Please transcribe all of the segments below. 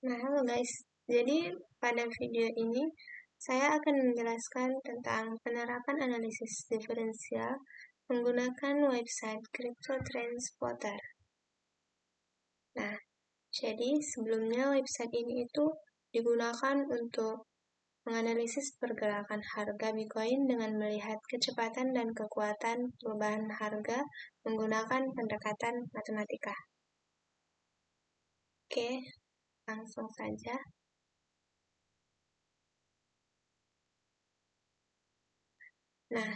Nah, halo guys. Jadi, pada video ini saya akan menjelaskan tentang penerapan analisis diferensial menggunakan website Crypto Trend Spotter. Nah, jadi sebelumnya website ini itu digunakan untuk menganalisis pergerakan harga Bitcoin dengan melihat kecepatan dan kekuatan perubahan harga menggunakan pendekatan matematika. Oke, langsung saja. Nah,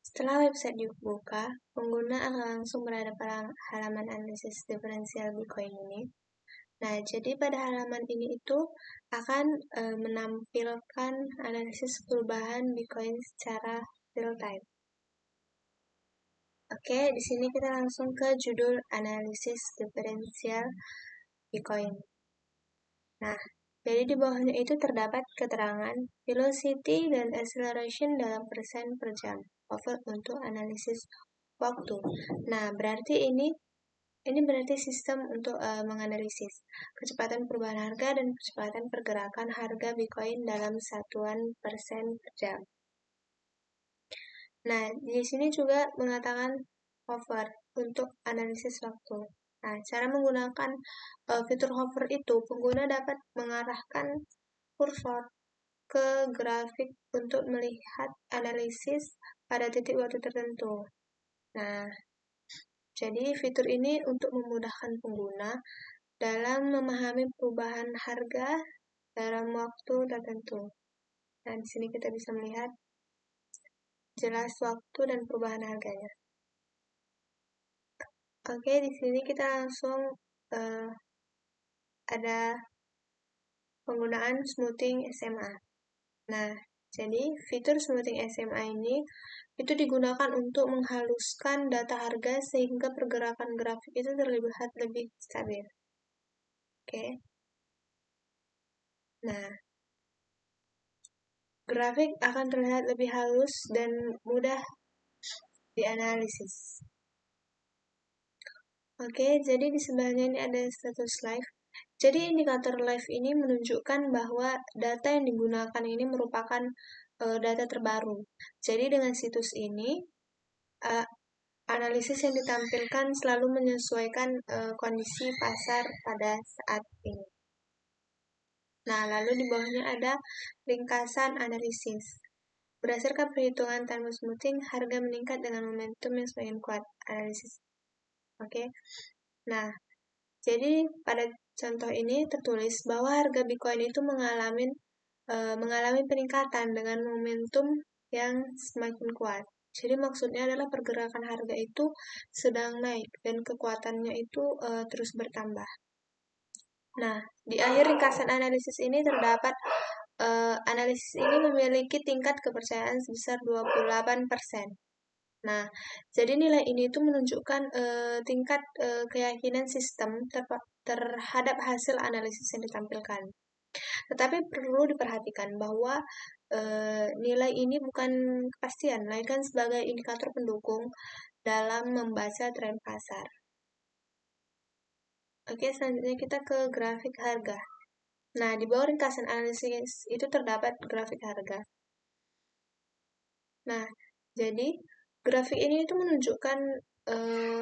setelah website dibuka, pengguna akan langsung berada pada halaman analisis diferensial Bitcoin ini. Nah, jadi pada halaman ini itu akan menampilkan analisis perubahan Bitcoin secara real time. Oke, di sini kita langsung ke judul analisis diferensial Bitcoin. Nah, jadi di bawahnya itu terdapat keterangan velocity dan acceleration dalam persen per jam. Over untuk analisis waktu. Nah, berarti ini berarti sistem untuk menganalisis kecepatan perubahan harga dan kecepatan pergerakan harga Bitcoin dalam satuan persen per jam. Nah, di sini juga mengatakan hover untuk analisis waktu. Nah, cara menggunakan fitur hover itu, pengguna dapat mengarahkan kursor ke grafik untuk melihat analisis pada titik waktu tertentu. Nah, jadi fitur ini untuk memudahkan pengguna dalam memahami perubahan harga dalam waktu tertentu. Nah, di sini kita bisa melihat jelas waktu dan perubahan harganya. Oke, di sini kita langsung ada penggunaan smoothing SMA. Nah, jadi fitur smoothing SMA ini itu digunakan untuk menghaluskan data harga sehingga pergerakan grafik itu terlihat lebih stabil. Oke. Nah, grafik akan terlihat lebih halus dan mudah dianalisis. Oke, jadi di sebelahnya ini ada status live. Jadi indikator live ini menunjukkan bahwa data yang digunakan ini merupakan data terbaru. Jadi dengan situs ini, analisis yang ditampilkan selalu menyesuaikan kondisi pasar pada saat ini. Nah, lalu di bawahnya ada ringkasan analisis. Berdasarkan perhitungan time smoothing, harga meningkat dengan momentum yang semakin kuat. Analisis. Oke. Nah, jadi pada contoh ini tertulis bahwa harga Bitcoin itu mengalami peningkatan dengan momentum yang semakin kuat. Jadi maksudnya adalah pergerakan harga itu sedang naik dan kekuatannya itu terus bertambah. Nah, di akhir ringkasan analisis ini terdapat analisis ini memiliki tingkat kepercayaan sebesar 28%. Nah, jadi nilai ini itu menunjukkan tingkat keyakinan sistem terhadap hasil analisis yang ditampilkan. Tetapi perlu diperhatikan bahwa nilai ini bukan kepastian, melainkan sebagai indikator pendukung dalam membaca tren pasar. Oke, selanjutnya kita ke grafik harga. Nah, di bawah ringkasan analisis itu terdapat grafik harga. Nah, jadi grafik ini itu menunjukkan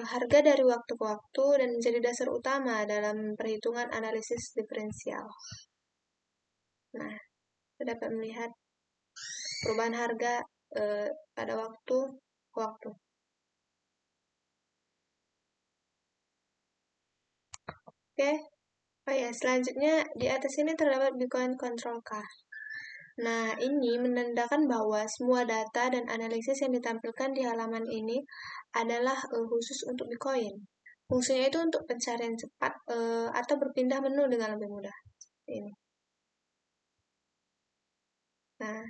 harga dari waktu ke waktu dan menjadi dasar utama dalam perhitungan analisis diferensial. Nah, kita dapat melihat perubahan harga pada waktu ke waktu. Oke, oh ya, selanjutnya di atas ini terdapat Bitcoin Control K. Nah, ini menandakan bahwa semua data dan analisis yang ditampilkan di halaman ini adalah khusus untuk Bitcoin. Fungsinya itu untuk pencarian cepat atau berpindah menu dengan lebih mudah. Ini. Nah,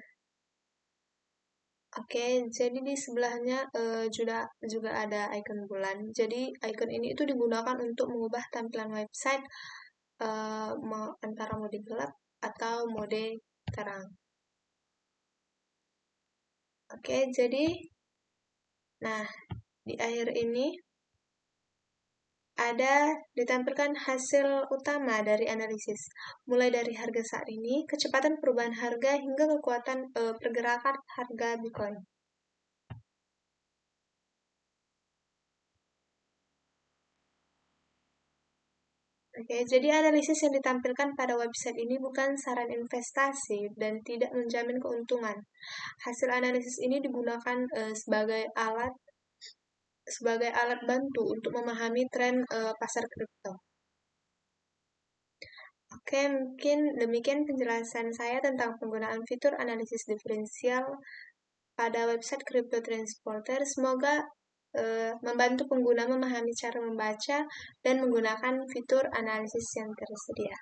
oke, jadi di sebelahnya juga ada icon bulan. Jadi icon ini itu digunakan untuk mengubah tampilan website antara mode gelap atau mode terang. Oke, jadi nah di akhir ini ditampilkan hasil utama dari analisis, mulai dari harga saat ini, kecepatan perubahan harga, hingga kekuatan pergerakan harga Bitcoin. Oke, jadi analisis yang ditampilkan pada website ini bukan saran investasi dan tidak menjamin keuntungan. Hasil analisis ini digunakan sebagai alat bantu untuk memahami tren pasar kripto. Oke, mungkin demikian penjelasan saya tentang penggunaan fitur analisis diferensial pada website Crypto Transporter. Semoga membantu pengguna memahami cara membaca dan menggunakan fitur analisis yang tersedia.